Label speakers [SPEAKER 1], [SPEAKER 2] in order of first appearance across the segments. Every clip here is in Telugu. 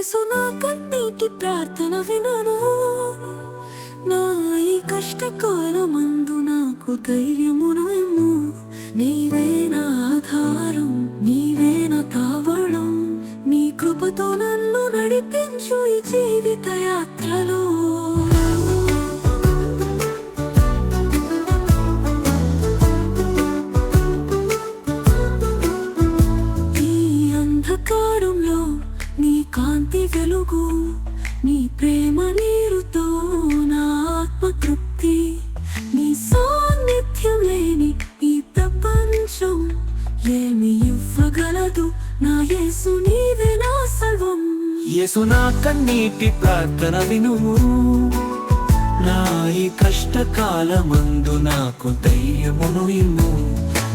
[SPEAKER 1] యేసు నా కన్నీటి ప్రార్థన వినును. నా ఈ కష్టకాలమందు నాకు ధైర్యమును ఇమ్ము. నీవే నా ఆధారం, నీవే నా తావళం. నీ కృపతో నన్ను నడిపించు ఈ జీవిత యాత్రలో. ఈ అంధకారంలో నీ కాంతి వెలుగు, నీ ప్రేమ నీరుతో నా ఆత్మ తృప్తి. నీ సాన్నిధ్యం లేని ఈ ప్రపంచం ఏమి ఇవ్వగలదు. నా యేసు నీవే నా సర్వం.
[SPEAKER 2] యేసు నా కన్నీటి ప్రార్థన వినుము. నా ఈ కష్టకాలమందు నాకు ధైర్యమును ఇమ్ము.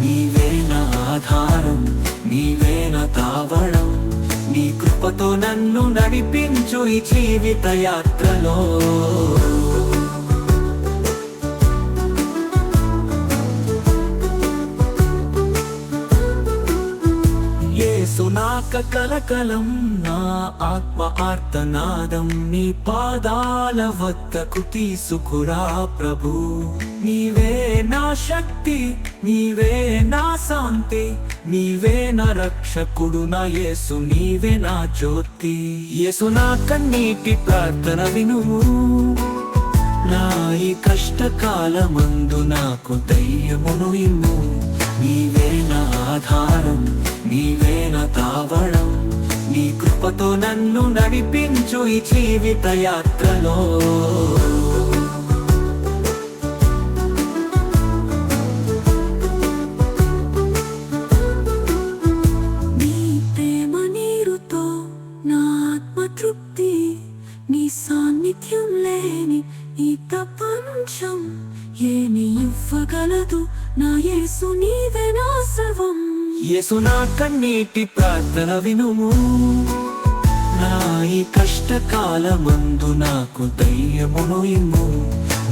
[SPEAKER 2] నీవే నా ఆధారం, నీవే నా తావళం. నీ కృపతో నన్ను నడిపించు ఈ జీవిత యాత్రలో. యేసు నా కలకలం, నా ఆత్మ ఆర్తనాదం. నీ పాదాల వద్దకు తీసుకురా ప్రభు. నీవే నా శక్తి, నీవే నా శాంతి. నీవే నా రక్షకుడు, నా యేసు నీవే నా జ్యోతి. యేసు నా కన్నీటి ప్రార్థన వినుము. నా ఈ కష్టకాలమందు నాకు ధైర్యమును ఇమ్ము. నీవే నా ఆధారం, నీవే నా తావళం. నీ కృపతో నన్ను నడిపించు ఈ జీవిత యాత్రలో.
[SPEAKER 1] నీ ప్రేమ నీరుతో నా ఆత్మ తృప్తి. నీ సాన్నిధ్యం లేని ఈ ప్రపంచం ఏమి ఇవ్వగలదు. నా యేసు నీవే నా సర్వం.
[SPEAKER 2] యేసు నా కన్నీటి ప్రార్థన వినుము. నా ఈ కష్టకాలమందు నాకు ధైర్యమును ఇమ్ము.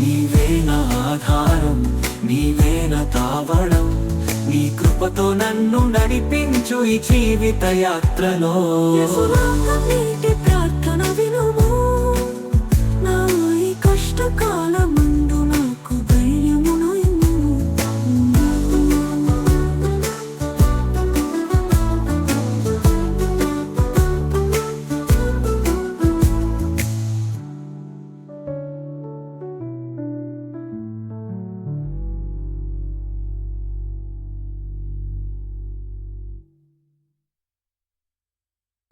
[SPEAKER 2] నీవే నా ఆధారం, నీవే నా తావళం. నీ కృపతో నన్ను నడిపించు ఈ జీవిత యాత్రలో.
[SPEAKER 1] యేసు నా కన్నీటి